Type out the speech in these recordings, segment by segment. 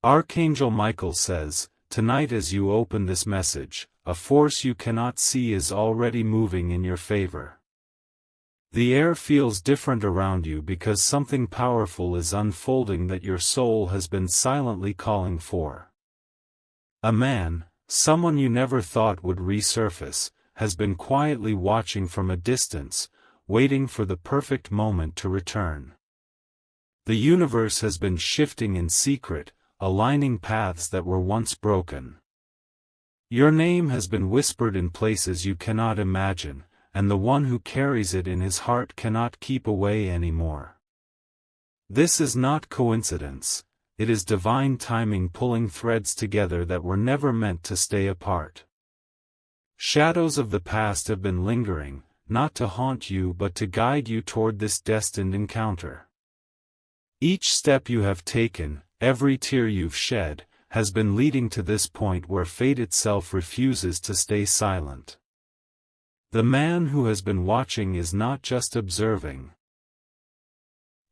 Archangel Michael says, tonight as you open this message, a force you cannot see is already moving in your favor. The air feels different around you because something powerful is unfolding that your soul has been silently calling for. A man, someone you never thought would resurface, has been quietly watching from a distance, waiting for the perfect moment to return. The universe has been shifting in secret, aligning paths that were once broken. Your name has been whispered in places you cannot imagine, and the one who carries it in his heart cannot keep away anymore. This is not coincidence, it is divine timing pulling threads together that were never meant to stay apart. Shadows of the past have been lingering, not to haunt you but to guide you toward this destined encounter. Each step you have taken, every tear you've shed, has been leading to this point where fate itself refuses to stay silent. The man who has been watching is not just observing.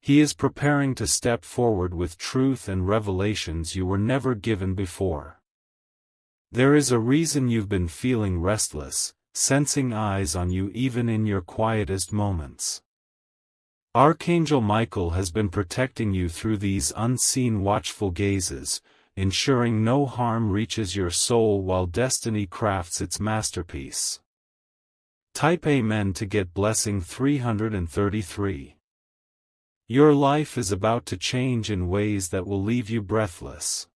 He is preparing to step forward with truth and revelations you were never given before. There is a reason you've been feeling restless, sensing eyes on you even in your quietest moments. Archangel Michael has been protecting you through these unseen watchful gazes, ensuring no harm reaches your soul while destiny crafts its masterpiece. Type Amen to get blessing 333. Your life is about to change in ways that will leave you breathless.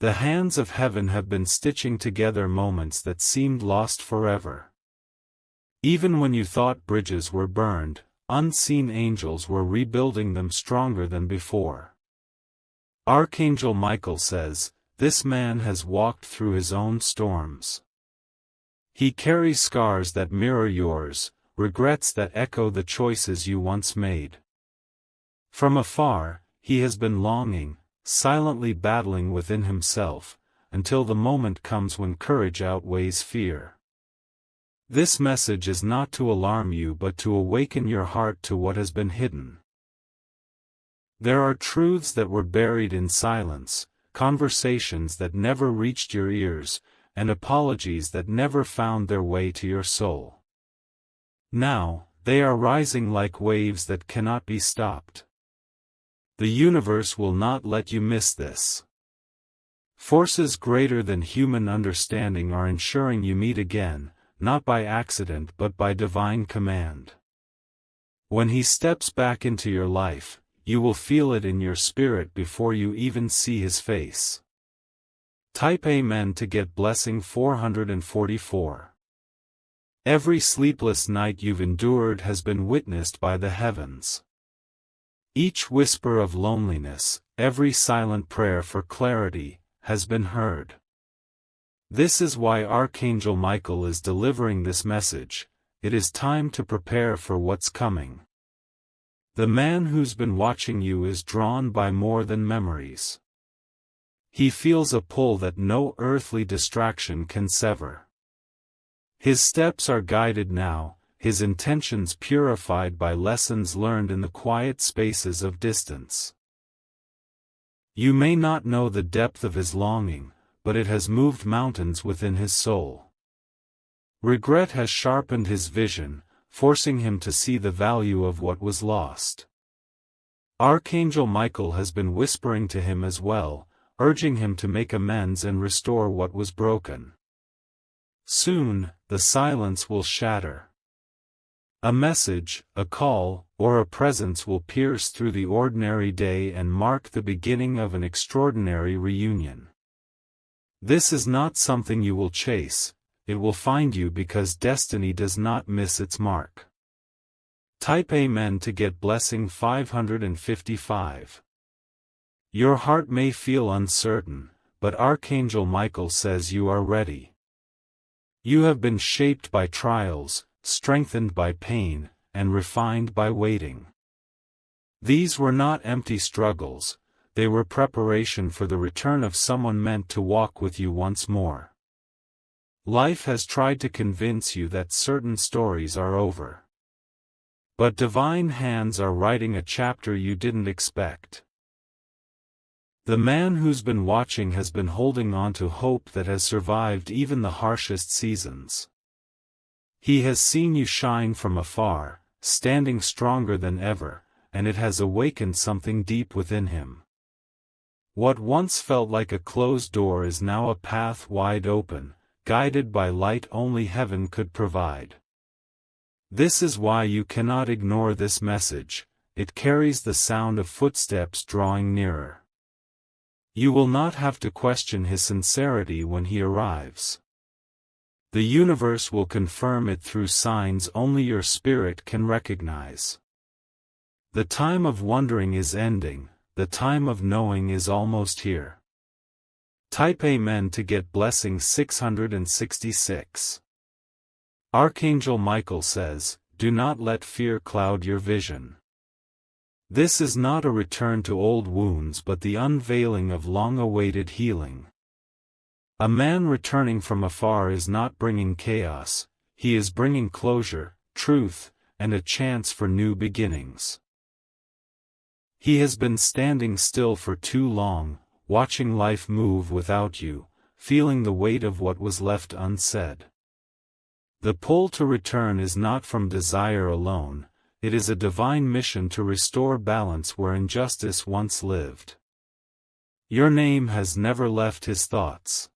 The hands of heaven have been stitching together moments that seemed lost forever. Even when you thought bridges were burned, unseen angels were rebuilding them stronger than before. Archangel Michael says, this man has walked through his own storms. He carries scars that mirror yours, regrets that echo the choices you once made. From afar, he has been longing, silently battling within himself, until the moment comes when courage outweighs fear. This message is not to alarm you but to awaken your heart to what has been hidden. There are truths that were buried in silence, conversations that never reached your ears, and apologies that never found their way to your soul. Now, they are rising like waves that cannot be stopped. The universe will not let you miss this. Forces greater than human understanding are ensuring you meet again, not by accident but by divine command. When he steps back into your life, you will feel it in your spirit before you even see his face. Type Amen to get blessing 444. Every sleepless night you've endured has been witnessed by the heavens. Each whisper of loneliness, every silent prayer for clarity, has been heard. This is why Archangel Michael is delivering this message. It is time to prepare for what's coming. The man who's been watching you is drawn by more than memories. He feels a pull that no earthly distraction can sever. His steps are guided now, his intentions purified by lessons learned in the quiet spaces of distance. You may not know the depth of his longing, but it has moved mountains within his soul. Regret has sharpened his vision, forcing him to see the value of what was lost. Archangel Michael has been whispering to him as well, urging him to make amends and restore what was broken. Soon, the silence will shatter. A message, a call, or a presence will pierce through the ordinary day and mark the beginning of an extraordinary reunion. This is not something you will chase, it will find you because destiny does not miss its mark. Type Amen to get blessing 555. Your heart may feel uncertain, but Archangel Michael says you are ready. You have been shaped by trials, strengthened by pain, and refined by waiting. These were not empty struggles, they were preparation for the return of someone meant to walk with you once more. Life has tried to convince you that certain stories are over. But divine hands are writing a chapter you didn't expect. The man who's been watching has been holding on to hope that has survived even the harshest seasons. He has seen you shine from afar, standing stronger than ever, and it has awakened something deep within him. What once felt like a closed door is now a path wide open, guided by light only heaven could provide. This is why you cannot ignore this message. It carries the sound of footsteps drawing nearer. You will not have to question his sincerity when he arrives. The universe will confirm it through signs only your spirit can recognize. The time of wondering is ending, the time of knowing is almost here. Type Amen to get blessing 666. Archangel Michael says, do not let fear cloud your vision. This is not a return to old wounds but the unveiling of long-awaited healing. A man returning from afar is not bringing chaos, he is bringing closure, truth, and a chance for new beginnings. He has been standing still for too long, watching life move without you, feeling the weight of what was left unsaid. The pull to return is not from desire alone, it is a divine mission to restore balance where injustice once lived. Your name has never left his thoughts.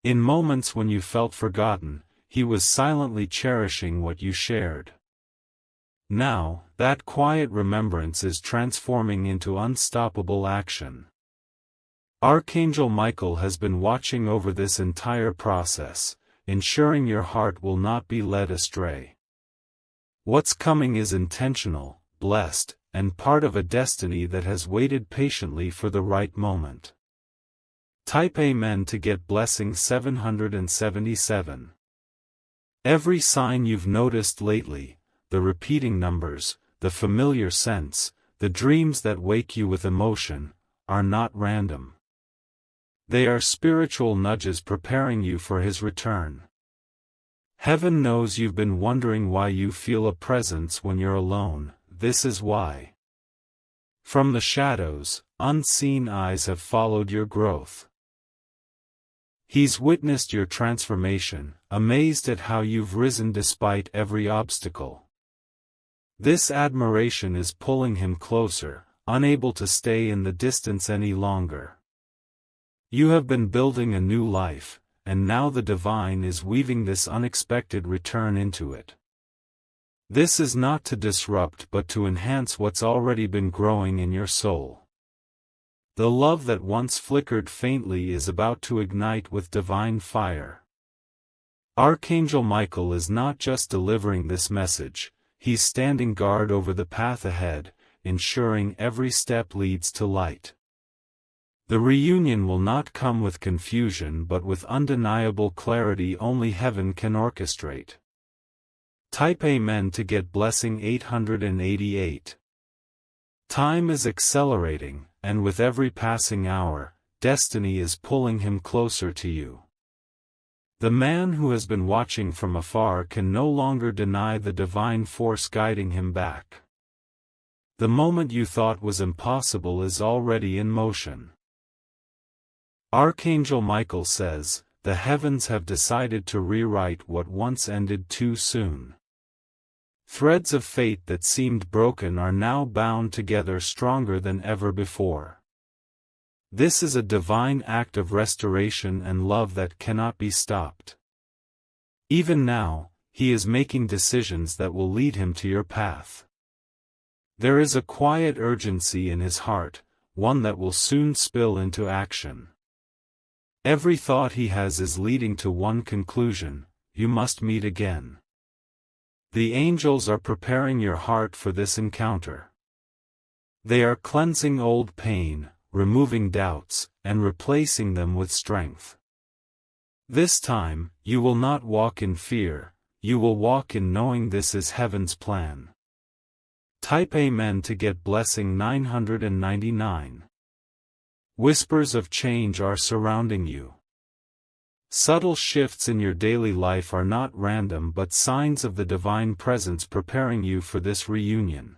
In moments when you felt forgotten, he was silently cherishing what you shared. Now, that quiet remembrance is transforming into unstoppable action. Archangel Michael has been watching over this entire process, ensuring your heart will not be led astray. What's coming is intentional, blessed, and part of a destiny that has waited patiently for the right moment. Type Amen to get blessing 777. Every sign you've noticed lately, the repeating numbers, the familiar scents, the dreams that wake you with emotion, are not random. They are spiritual nudges preparing you for his return. Heaven knows you've been wondering why you feel a presence when you're alone. This is why. From the shadows, unseen eyes have followed your growth. He's witnessed your transformation, amazed at how you've risen despite every obstacle. This admiration is pulling him closer, unable to stay in the distance any longer. You have been building a new life, and now the divine is weaving this unexpected return into it. This is not to disrupt but to enhance what's already been growing in your soul. The love that once flickered faintly is about to ignite with divine fire. Archangel Michael is not just delivering this message, he's standing guard over the path ahead, ensuring every step leads to light. The reunion will not come with confusion but with undeniable clarity only heaven can orchestrate. Type Amen to get blessing 888. Time is accelerating, and with every passing hour, destiny is pulling him closer to you. The man who has been watching from afar can no longer deny the divine force guiding him back. The moment you thought was impossible is already in motion. Archangel Michael says, the heavens have decided to rewrite what once ended too soon. Threads of fate that seemed broken are now bound together stronger than ever before. This is a divine act of restoration and love that cannot be stopped. Even now, he is making decisions that will lead him to your path. There is a quiet urgency in his heart, one that will soon spill into action. Every thought he has is leading to one conclusion: you must meet again. The angels are preparing your heart for this encounter. They are cleansing old pain, removing doubts, and replacing them with strength. This time, you will not walk in fear, you will walk in knowing this is heaven's plan. Type Amen to get blessing 999. Whispers of change are surrounding you. Subtle shifts in your daily life are not random but signs of the divine presence preparing you for this reunion.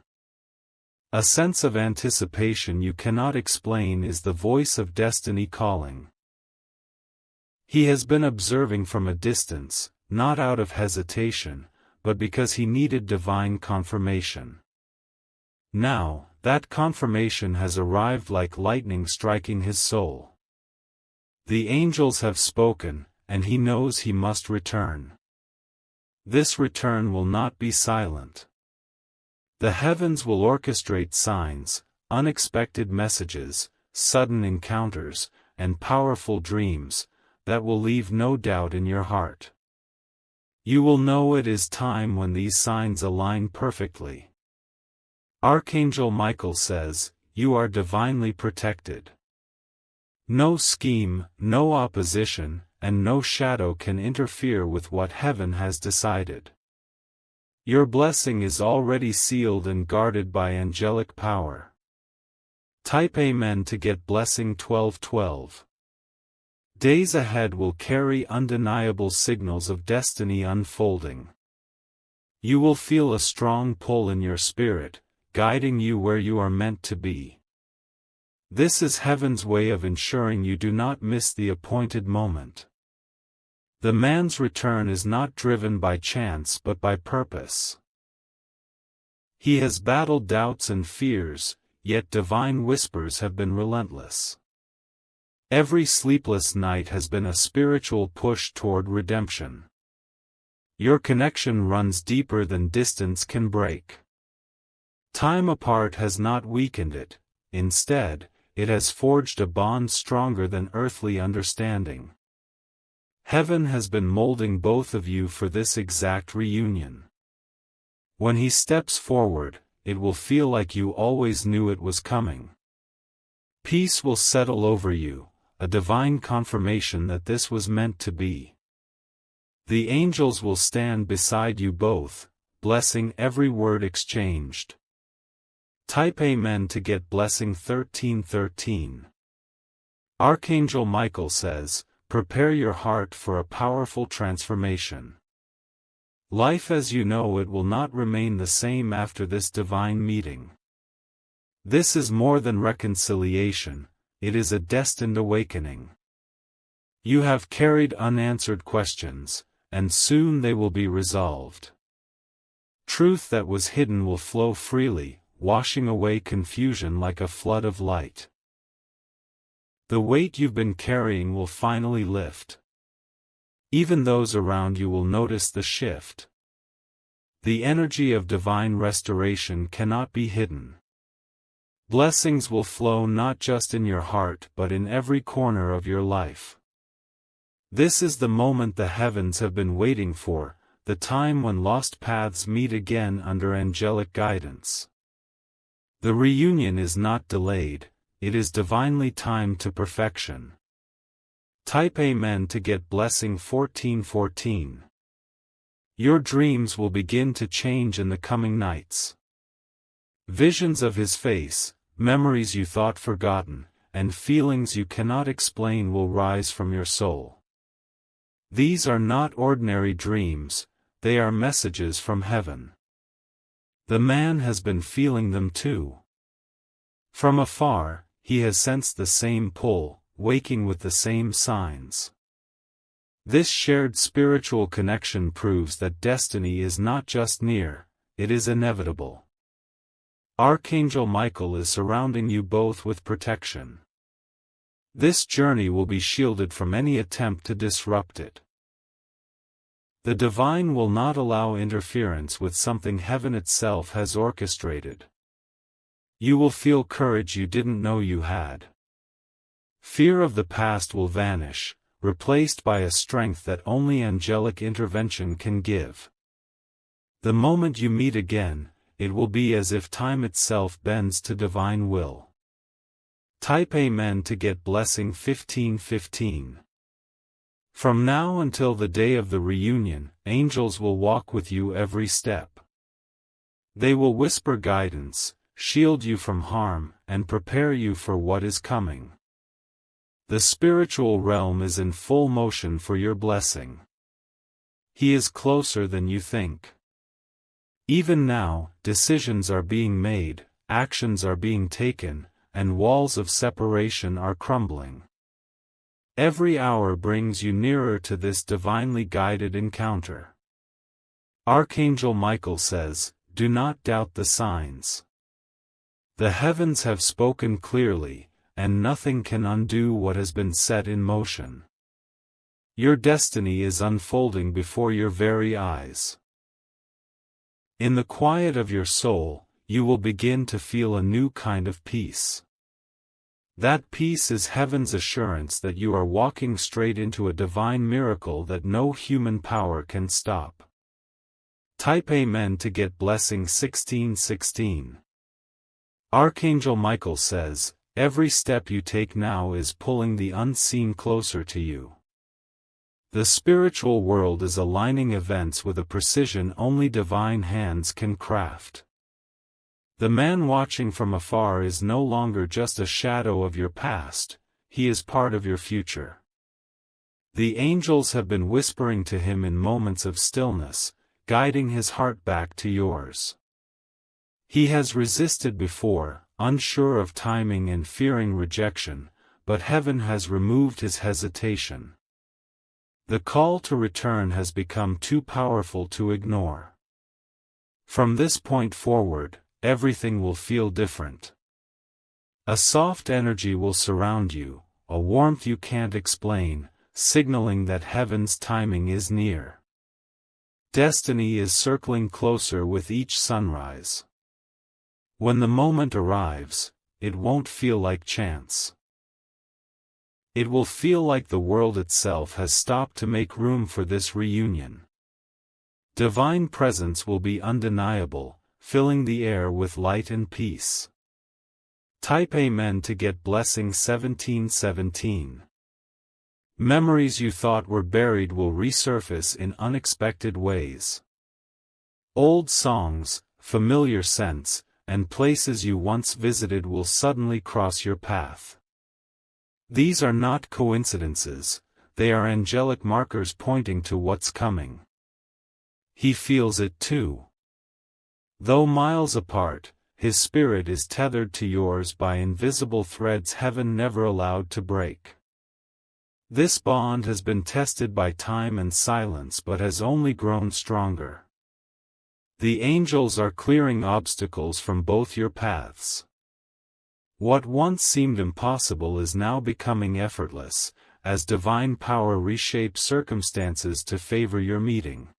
A sense of anticipation you cannot explain is the voice of destiny calling. He has been observing from a distance, not out of hesitation, but because he needed divine confirmation. Now, that confirmation has arrived like lightning striking his soul. The angels have spoken, and he knows he must return. This return will not be silent. The heavens will orchestrate signs, unexpected messages, sudden encounters, and powerful dreams, that will leave no doubt in your heart. You will know it is time when these signs align perfectly. Archangel Michael says, "You are divinely protected. No scheme, no opposition, and no shadow can interfere with what heaven has decided. Your blessing is already sealed and guarded by angelic power." Type Amen to get blessing 1212. Days ahead will carry undeniable signals of destiny unfolding. You will feel a strong pull in your spirit, guiding you where you are meant to be. This is heaven's way of ensuring you do not miss the appointed moment. The man's return is not driven by chance but by purpose. He has battled doubts and fears, yet divine whispers have been relentless. Every sleepless night has been a spiritual push toward redemption. Your connection runs deeper than distance can break. Time apart has not weakened it, instead, it has forged a bond stronger than earthly understanding. Heaven has been molding both of you for this exact reunion. When he steps forward, it will feel like you always knew it was coming. Peace will settle over you, a divine confirmation that this was meant to be. The angels will stand beside you both, blessing every word exchanged. Type Amen to get blessing 1313. Archangel Michael says, "Prepare your heart for a powerful transformation. Life as you know it will not remain the same after this divine meeting. This is more than reconciliation, it is a destined awakening. You have carried unanswered questions, and soon they will be resolved. Truth that was hidden will flow freely, washing away confusion like a flood of light. The weight you've been carrying will finally lift. Even those around you will notice the shift. The energy of divine restoration cannot be hidden. Blessings will flow not just in your heart but in every corner of your life. This is the moment the heavens have been waiting for, the time when lost paths meet again under angelic guidance. The reunion is not delayed, it is divinely timed to perfection. Type Amen to get blessing 1414. Your dreams will begin to change in the coming nights. Visions of his face, memories you thought forgotten, and feelings you cannot explain will rise from your soul. These are not ordinary dreams, they are messages from heaven. The man has been feeling them too. From afar, he has sensed the same pull, waking with the same signs. This shared spiritual connection proves that destiny is not just near, it is inevitable. Archangel Michael is surrounding you both with protection. This journey will be shielded from any attempt to disrupt it. The divine will not allow interference with something heaven itself has orchestrated. You will feel courage you didn't know you had. Fear of the past will vanish, replaced by a strength that only angelic intervention can give. The moment you meet again, it will be as if time itself bends to divine will. Type Amen to get blessing 1515. From now until the day of the reunion, angels will walk with you every step. They will whisper guidance, shield you from harm, and prepare you for what is coming. The spiritual realm is in full motion for your blessing. He is closer than you think. Even now, decisions are being made, actions are being taken, and walls of separation are crumbling. Every hour brings you nearer to this divinely guided encounter. Archangel Michael says, "Do not doubt the signs. The heavens have spoken clearly, and nothing can undo what has been set in motion. Your destiny is unfolding before your very eyes. In the quiet of your soul, you will begin to feel a new kind of peace. That peace is heaven's assurance that you are walking straight into a divine miracle that no human power can stop." Type Amen to get blessing 1616. Archangel Michael says, "Every step you take now is pulling the unseen closer to you. The spiritual world is aligning events with a precision only divine hands can craft. The man watching from afar is no longer just a shadow of your past, he is part of your future. The angels have been whispering to him in moments of stillness, guiding his heart back to yours. He has resisted before, unsure of timing and fearing rejection, but heaven has removed his hesitation. The call to return has become too powerful to ignore. From this point forward, everything will feel different. A soft energy will surround you, a warmth you can't explain, signaling that heaven's timing is near. Destiny is circling closer with each sunrise. When the moment arrives, it won't feel like chance. It will feel like the world itself has stopped to make room for this reunion. Divine presence will be undeniable, filling the air with light and peace. Type Amen to get blessing 1717. Memories you thought were buried will resurface in unexpected ways. Old songs, familiar scents, and places you once visited will suddenly cross your path. These are not coincidences, they are angelic markers pointing to what's coming. He feels it too. Though miles apart, his spirit is tethered to yours by invisible threads heaven never allowed to break. This bond has been tested by time and silence but has only grown stronger. The angels are clearing obstacles from both your paths. What once seemed impossible is now becoming effortless, as divine power reshapes circumstances to favor your meeting.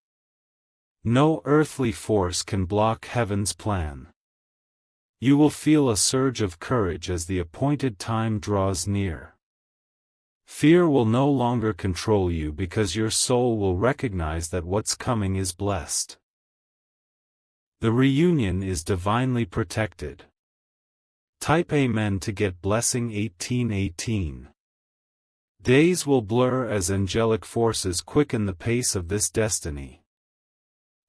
No earthly force can block heaven's plan. You will feel a surge of courage as the appointed time draws near. Fear will no longer control you because your soul will recognize that what's coming is blessed. The reunion is divinely protected. Type Amen to get blessing 1818. Days will blur as angelic forces quicken the pace of this destiny.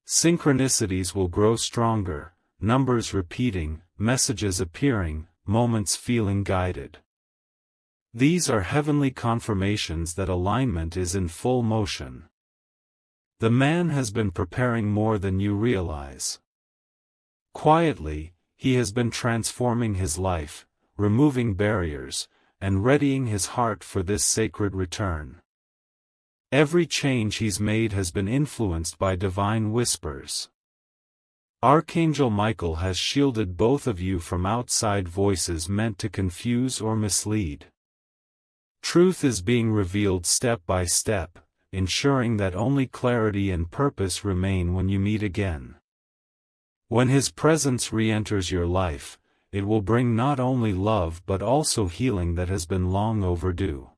Synchronicities will grow stronger, numbers repeating, messages appearing, moments feeling guided. These are heavenly confirmations that alignment is in full motion. The man has been preparing more than you realize. Quietly, he has been transforming his life, removing barriers, and readying his heart for this sacred return. Every change he's made has been influenced by divine whispers. Archangel Michael has shielded both of you from outside voices meant to confuse or mislead. Truth is being revealed step by step, ensuring that only clarity and purpose remain when you meet again. When his presence re-enters your life, it will bring not only love but also healing that has been long overdue.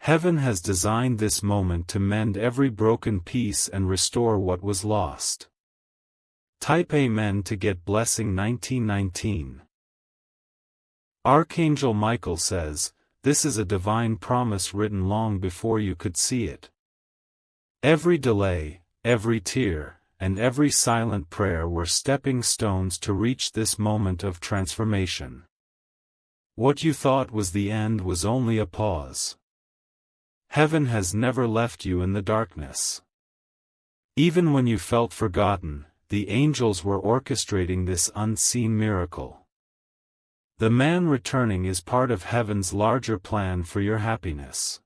Heaven has designed this moment to mend every broken piece and restore what was lost. Type Amen to get blessing 1919. Archangel Michael says, "This is a divine promise written long before you could see it. Every delay, every tear, and every silent prayer were stepping stones to reach this moment of transformation. What you thought was the end was only a pause. Heaven has never left you in the darkness. Even when you felt forgotten, the angels were orchestrating this unseen miracle. The man returning is part of heaven's larger plan for your happiness.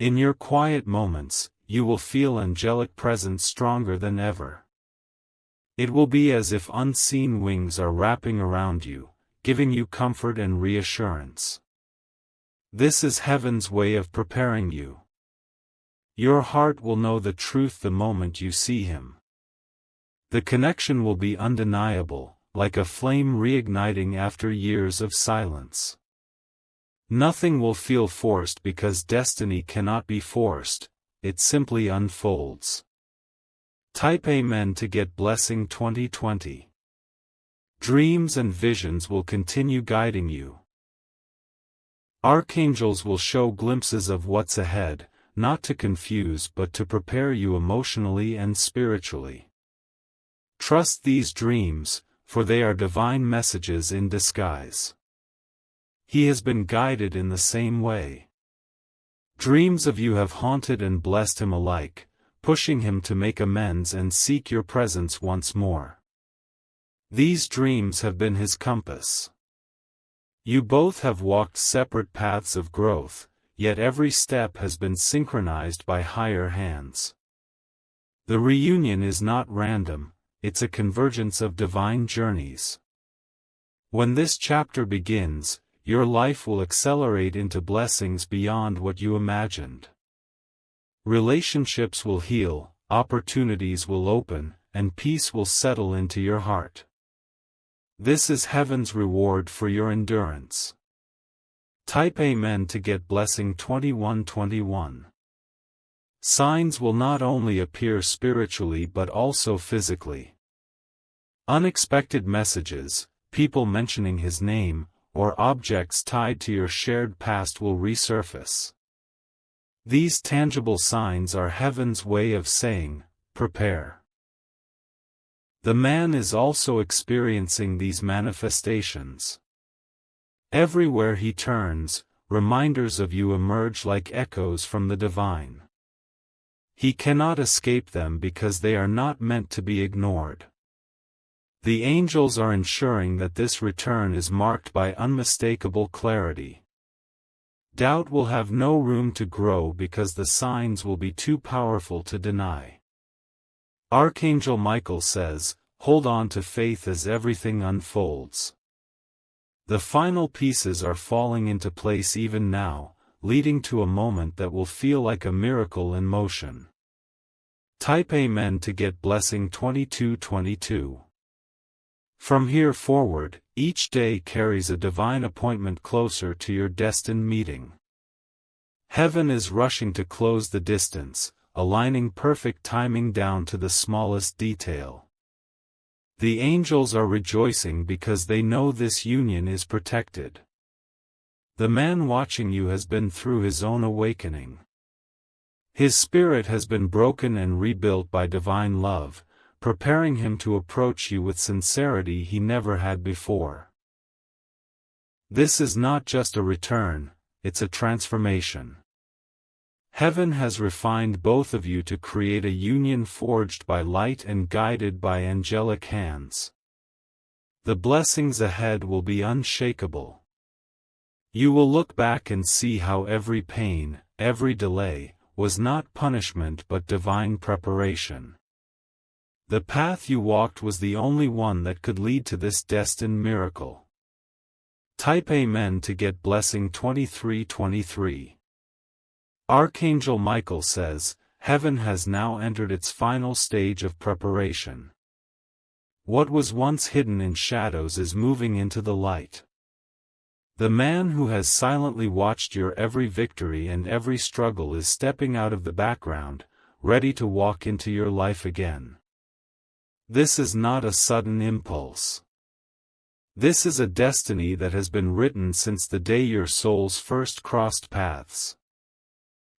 In your quiet moments, you will feel angelic presence stronger than ever. It will be as if unseen wings are wrapping around you, giving you comfort and reassurance. This is heaven's way of preparing you. Your heart will know the truth the moment you see him. The connection will be undeniable, like a flame reigniting after years of silence. Nothing will feel forced because destiny cannot be forced, it simply unfolds. Type Amen to get blessing 2020. Dreams and visions will continue guiding you. Archangels will show glimpses of what's ahead, not to confuse but to prepare you emotionally and spiritually. Trust these dreams, for they are divine messages in disguise. He has been guided in the same way. Dreams of you have haunted and blessed him alike, pushing him to make amends and seek your presence once more. These dreams have been his compass. You both have walked separate paths of growth, yet every step has been synchronized by higher hands. The reunion is not random, it's a convergence of divine journeys. When this chapter begins, your life will accelerate into blessings beyond what you imagined. Relationships will heal, opportunities will open, and peace will settle into your heart. This is heaven's reward for your endurance. Type Amen to get blessing 2121. Signs will not only appear spiritually but also physically. Unexpected messages, people mentioning his name, or objects tied to your shared past will resurface. These tangible signs are heaven's way of saying, prepare. The man is also experiencing these manifestations. Everywhere he turns, reminders of you emerge like echoes from the divine. He cannot escape them because they are not meant to be ignored. The angels are ensuring that this return is marked by unmistakable clarity. Doubt will have no room to grow because the signs will be too powerful to deny. Archangel Michael says, hold on to faith as everything unfolds. The final pieces are falling into place even now, leading to a moment that will feel like a miracle in motion. Type Amen to get blessing 2222. From here forward, each day carries a divine appointment closer to your destined meeting. Heaven is rushing to close the distance, aligning perfect timing down to the smallest detail. The angels are rejoicing because they know this union is protected. The man watching you has been through his own awakening. His spirit has been broken and rebuilt by divine love, preparing him to approach you with sincerity he never had before. This is not just a return, it's a transformation. Heaven has refined both of you to create a union forged by light and guided by angelic hands. The blessings ahead will be unshakable. You will look back and see how every pain, every delay, was not punishment but divine preparation. The path you walked was the only one that could lead to this destined miracle. Type Amen to get blessing 2323. Archangel Michael says, heaven has now entered its final stage of preparation. What was once hidden in shadows is moving into the light. The man who has silently watched your every victory and every struggle is stepping out of the background, ready to walk into your life again. This is not a sudden impulse. This is a destiny that has been written since the day your souls first crossed paths.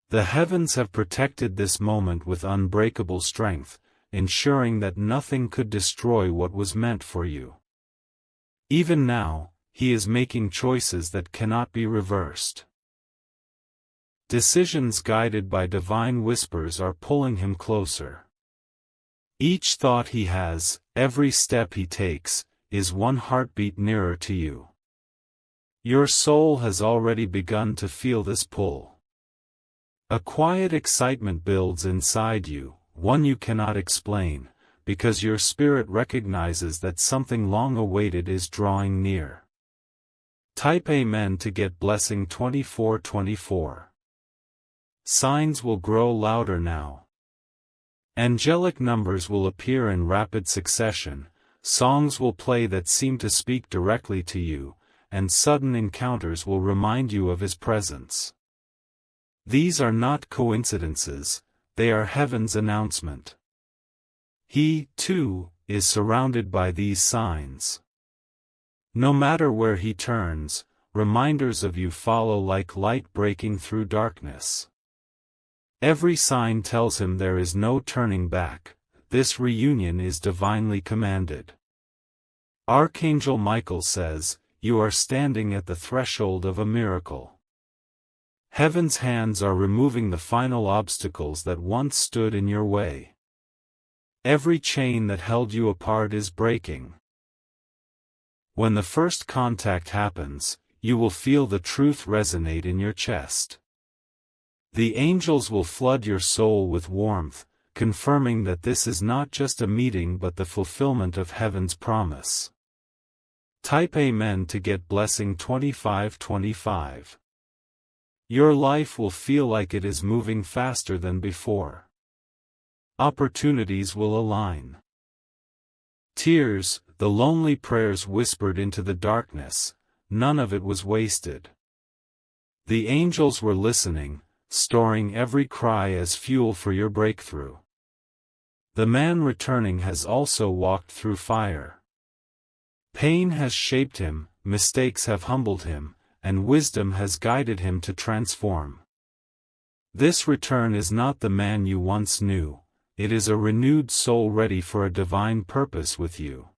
The heavens have protected this moment with unbreakable strength, ensuring that nothing could destroy what was meant for you. Even now, he is making choices that cannot be reversed. Decisions guided by divine whispers are pulling him closer. Each thought he has, every step he takes, is one heartbeat nearer to you. Your soul has already begun to feel this pull. A quiet excitement builds inside you, one you cannot explain, because your spirit recognizes that something long awaited is drawing near. Type Amen to get blessing 2424. Signs will grow louder now. Angelic numbers will appear in rapid succession, songs will play that seem to speak directly to you, and sudden encounters will remind you of His presence. These are not coincidences, they are heaven's announcement. He, too, is surrounded by these signs. No matter where He turns, reminders of you follow like light breaking through darkness. Every sign tells Him there is no turning back, this reunion is divinely commanded. Archangel Michael says, "You are standing at the threshold of a miracle." Heaven's hands are removing the final obstacles that once stood in your way. Every chain that held you apart is breaking. When the first contact happens, you will feel the truth resonate in your chest. The angels will flood your soul with warmth, confirming that this is not just a meeting but the fulfillment of heaven's promise. Type Amen to get blessing 2525. Your life will feel like it is moving faster than before. Opportunities will align. Tears, the lonely prayers whispered into the darkness, none of it was wasted. The angels were listening, storing every cry as fuel for your breakthrough. The man returning has also walked through fire. Pain has shaped him, mistakes have humbled him, and wisdom has guided him to transform. This return is not the man you once knew, it is a renewed soul ready for a divine purpose with you.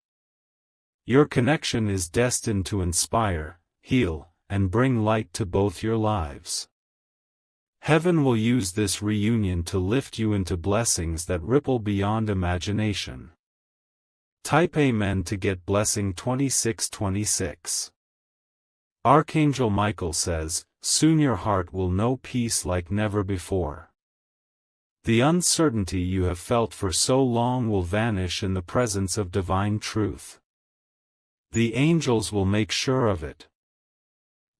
Your connection is destined to inspire, heal, and bring light to both your lives. Heaven will use this reunion to lift you into blessings that ripple beyond imagination. Type Amen to get blessing 2626. Archangel Michael says, "Soon your heart will know peace like never before." The uncertainty you have felt for so long will vanish in the presence of divine truth. The angels will make sure of it.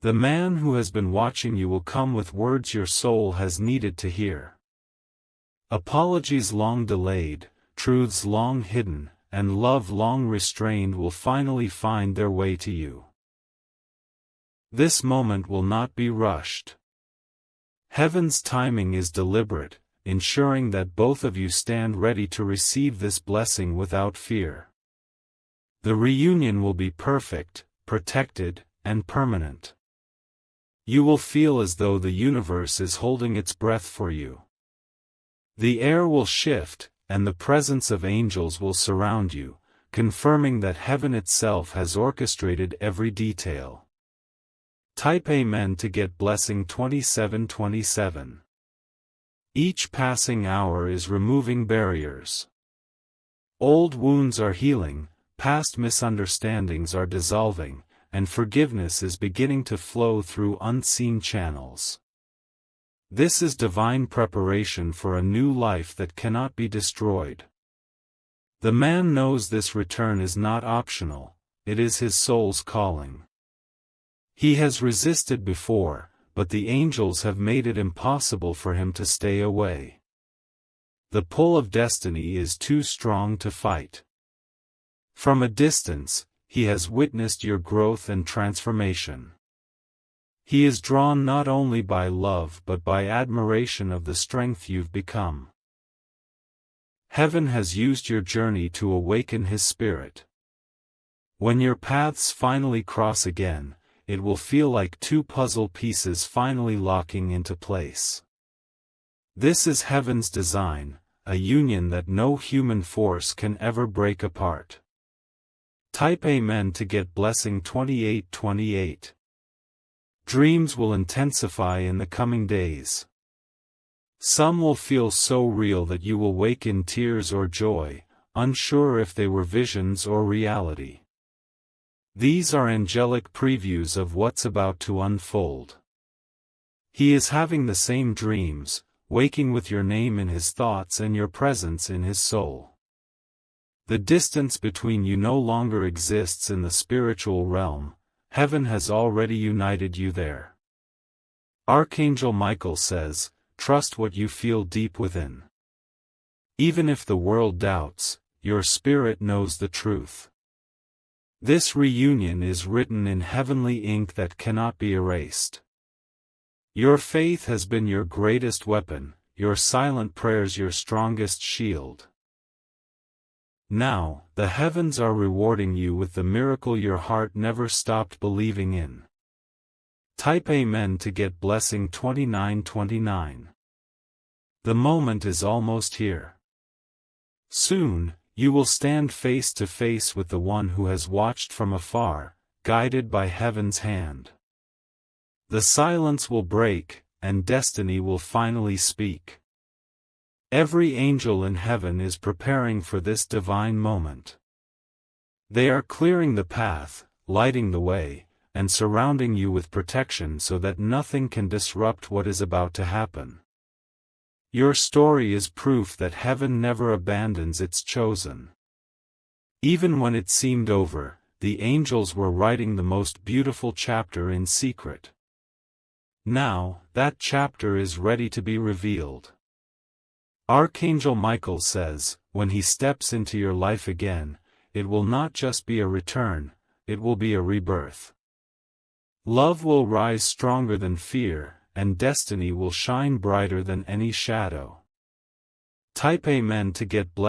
The man who has been watching you will come with words your soul has needed to hear. Apologies long delayed, truths long hidden, and love long restrained will finally find their way to you. This moment will not be rushed. Heaven's timing is deliberate, ensuring that both of you stand ready to receive this blessing without fear. The reunion will be perfect, protected, and permanent. You will feel as though the universe is holding its breath for you. The air will shift, and the presence of angels will surround you, confirming that heaven itself has orchestrated every detail. Type Amen to get blessing 2727. Each passing hour is removing barriers. Old wounds are healing, past misunderstandings are dissolving, and forgiveness is beginning to flow through unseen channels. This is divine preparation for a new life that cannot be destroyed. The man knows this return is not optional, it is his soul's calling. He has resisted before, but the angels have made it impossible for him to stay away. The pull of destiny is too strong to fight. From a distance, he has witnessed your growth and transformation. He is drawn not only by love but by admiration of the strength you've become. Heaven has used your journey to awaken his spirit. When your paths finally cross again, it will feel like two puzzle pieces finally locking into place. This is heaven's design, a union that no human force can ever break apart. Type Amen to get blessing 2828. Dreams will intensify in the coming days. Some will feel so real that you will wake in tears or joy, unsure if they were visions or reality. These are angelic previews of what's about to unfold. He is having the same dreams, waking with your name in his thoughts and your presence in his soul. The distance between you no longer exists in the spiritual realm, heaven has already united you there. Archangel Michael says, trust what you feel deep within. Even if the world doubts, your spirit knows the truth. This reunion is written in heavenly ink that cannot be erased. Your faith has been your greatest weapon, your silent prayers your strongest shield. Now, the heavens are rewarding you with the miracle your heart never stopped believing in. Type Amen to get blessing 2929. The moment is almost here. Soon, you will stand face to face with the one who has watched from afar, guided by heaven's hand. The silence will break, and destiny will finally speak. Every angel in heaven is preparing for this divine moment. They are clearing the path, lighting the way, and surrounding you with protection so that nothing can disrupt what is about to happen. Your story is proof that heaven never abandons its chosen. Even when it seemed over, the angels were writing the most beautiful chapter in secret. Now, that chapter is ready to be revealed. Archangel Michael says, when he steps into your life again, it will not just be a return, it will be a rebirth. Love will rise stronger than fear, and destiny will shine brighter than any shadow. Type Amen to get blessed.